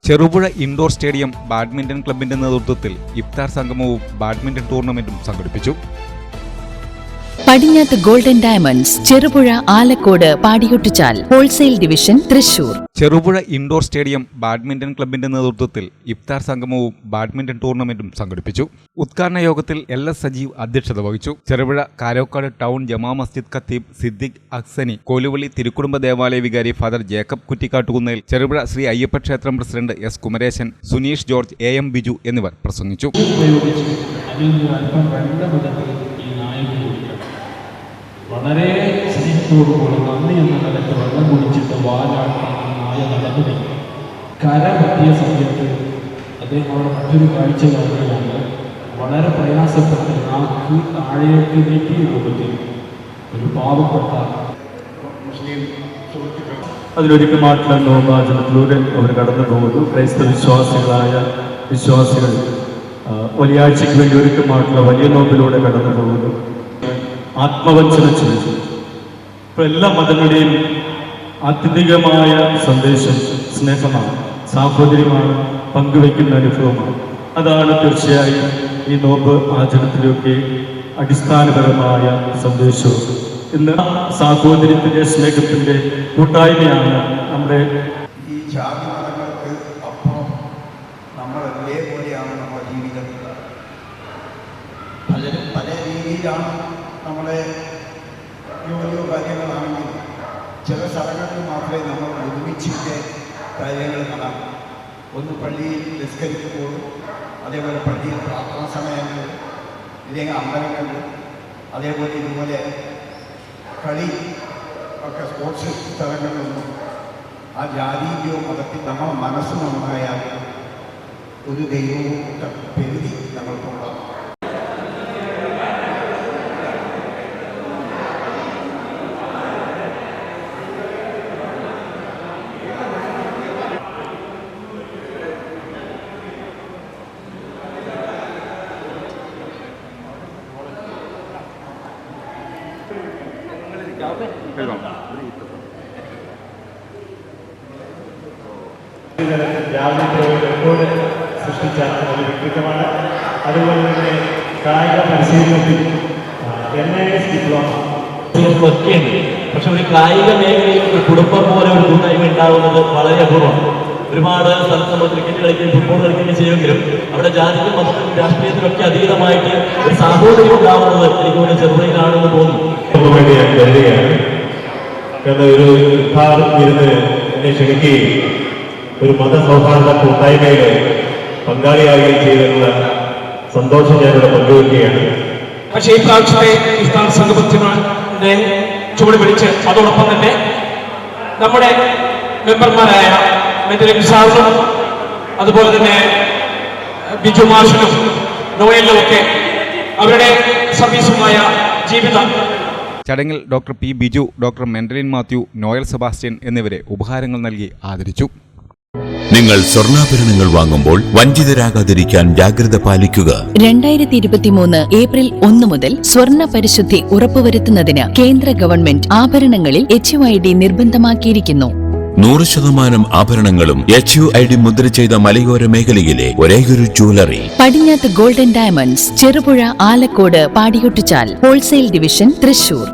Cherupuzha indoor stadium badminton ക്ലബിന്റെ നേതൃത്വത്തിൽ ഇഫ്താർ സംഗമവും ബാഡ്മിന്റൺ ടൂർണമെന്റും സംഘടിപ്പിച്ചു. Padinjath Golden Diamonds, Cherupuzha, Alakode, Padiyottuchal wholesale division, Thrissur. Cherupuzha indoor stadium badminton ക്ലബിന്റെ നേതൃത്വത്തിൽ ഇഫ്താർ സംഗമവും ബാഡ്മിന്റൺ ടൂർണമെന്റും സംഘടിപ്പിച്ചു. ഉദ്ഘാടന യോഗത്തിൽ LS സജീവ് അധ്യക്ഷത വഹിച്ചു. ചെറുപുഴ കാരോക്കാട് ടൗൺ ജമാ മസ്ജിദ് ഖത്തീബ് സിദ്ദിഖ് അഹ്സനി, കോലുവള്ളി തിരുക്കുടുംബ ദേവാലയ വികാരി ഫാദർ ജേക്കബ് കുറ്റിക്കാട്ടുകുന്നേൽ, ചെറുപുഴ ശ്രീ അയ്യപ്പ ക്ഷേത്രം president S Kumaresan, Suneesh George, AM Biju എന്നിവർ പ്രസംഗിച്ചു. വളരെ സ്നേഹത്തോടുകൂടി നന്ദി എന്ന നിലയ്ക്ക് വെള്ളം കുടിച്ചിട്ട് വാലാട്ടി നായ നടന്നു കര പറ്റിയ സമയത്ത് അദ്ദേഹം അവിടെ മറ്റൊരു കാഴ്ച കാണുകയാണ്. വളരെ പ്രയാസപ്പെട്ട് നാക്ക് താഴേക്ക് നീട്ടിയ രൂപത്തിൽ ഒരു പാവപ്പെട്ട മുസ്ലിം സുഹൃത്തുക്കൾ അതിലൊരുക്കമായിട്ടുള്ള നോമ്പാചരണത്തിലൂടെ അവർ കടന്നു പോകുന്നു. ക്രൈസ്തവ വിശ്വാസികൾ വലിയാഴ്ചയ്ക്ക് വേണ്ടി ഒരുക്കമായിട്ടുള്ള വലിയ നോമ്പിലൂടെ കടന്നു പോകുന്നു. ആത്മവഞ്ചന ചെയ്തു. ഇപ്പോൾ എല്ലാ മതങ്ങളുടെയും ആത്യന്തികമായ സന്ദേശം സ്നേഹമാണ്, സാഹോദര്യമാണ്, പങ്കുവയ്ക്കുന്ന അനുഭവമാണ്. അതാണ് തീർച്ചയായും ഈ നോമ്പ് ആചരണത്തിലൊക്കെ അടിസ്ഥാനപരമായ സന്ദേശവും. ഇന്ന് സാഹോദര്യത്തിൻ്റെ സ്നേഹത്തിൻ്റെ കൂട്ടായ്മയാണ് നമ്മുടെ ഈ ജാതി മതങ്ങൾക്ക് അപ്പുറം നമ്മൾ ഒരേപോലെയാണ് നമ്മുടെ ജീവിതം. പലരും പല രീതിയിലാണ് നമ്മളെ ജോലിയോ കാര്യങ്ങളാണെങ്കിൽ ചില സ്ഥലങ്ങളിൽ മാത്രമേ നമ്മൾ ഒരുമിച്ചിട്ട് കാര്യങ്ങൾ കാണാം. ഒന്ന് പള്ളിയിൽ നിസ്കരിക്കുമ്പോഴും, അതേപോലെ പള്ളിയിൽ പ്രാർത്ഥനാ സമയങ്ങളിൽ, ഇല്ലെങ്കിൽ അമ്പലങ്ങളിൽ, അതേപോലെ ഇതുപോലെ കളി ഒക്കെ സ്പോർട്സ് സ്ഥലങ്ങളിലൊന്നും ആ ജാതിയോ മതത്തിൽ നമ്മുടെ മനസ്സ് നന്നായാൽ ഒരു ദൈവവും പെരുതി നമ്മൾക്കുണ്ടാകും. റെക്കോർഡ് സൃഷ്ടിച്ച ഒരു വ്യക്തിത്വമാണ്. അതുപോലെ തന്നെ കായിക പരിശീലനത്തിൽ NIS ഡിപ്ലോമ ഒക്കെയുണ്ട്. പക്ഷെ ഒരു കായിക മേഖലയിൽ ഒരു കുടുംബം പോലെ ഒരു കൂട്ടായ്മ ഉണ്ടാകുന്നത് വളരെ അപൂർവമാണ്. ഒരുപാട് സ്ഥലത്ത് നമ്മൾ ക്രിക്കറ്റ് കളിക്കുകയും ഫുട്ബോൾ കളിക്കുകയും ചെയ്യുമെങ്കിലും അവിടെ ജാതിക്കും മതത്തിനും രാഷ്ട്രീയത്തിനൊക്കെ അതീതമായിട്ട് ഒരു സാഹോദര്യം ഉണ്ടാവുന്നത് എനിക്ക് തോന്നുന്നു ചെറുപുഴയിലാണെന്ന് തോന്നുന്നു. ഞാൻ കരുതുകയാണ്. കാരണം ഒരു ഇരുന്ന് എന്നെ ക്ഷണിക്കുകയും ഒരു മതസൗഹാർദ്ദ കൂട്ടായ്മയിൽ പങ്കാളിയാകുകയും ചെയ്തിട്ടുള്ള സന്തോഷം ഞാനിവിടെ പങ്കുവയ്ക്കുകയാണ്. പക്ഷേ ഈ പ്രാവശ്യത്തെ ഇഫ്താർ സംഗമത്തിനെ ചുവട് പിടിച്ച് അതോടൊപ്പം തന്നെ നമ്മുടെ മെമ്പർമാരായ മെന്റലിം സാറിനും അതുപോലെ തന്നെ ബിജു മാഷിനും നോയലിനും ഒക്കെ അവരുടെ സർവീസുമായ ജീവിതം. ചടങ്ങിൽ ഡോക്ടർ P ബിജു, ഡോക്ടർ മെന്റലിൻ മാത്യു, നോയൽ സെബാസ്റ്റ്യൻ എന്നിവരെ ഉപഹാരങ്ങൾ നൽകി ആദരിച്ചു. നിങ്ങൾ സ്വർണ്ണാഭരണങ്ങൾ വാങ്ങുമ്പോൾ വഞ്ചിതരാകാതിരിക്കാൻ ജാഗ്രത പാലിക്കുക. 2023 ഏപ്രിൽ 1 മുതൽ സ്വർണ്ണ പരിശുദ്ധി ഉറപ്പുവരുത്തുന്നതിന് കേന്ദ്ര ഗവൺമെന്റ് ആഭരണങ്ങളിൽ HUID നിർബന്ധമാക്കിയിരിക്കുന്നു. 100% ആഭരണങ്ങളും HUID മുദ്ര ചെയ്ത മലയോര മേഖലയിലെ ഒരേയൊരു jewellery Padinjath Golden Diamonds, Cherupuzha, Alakode, Padiyottuchal wholesale division, Thrissur.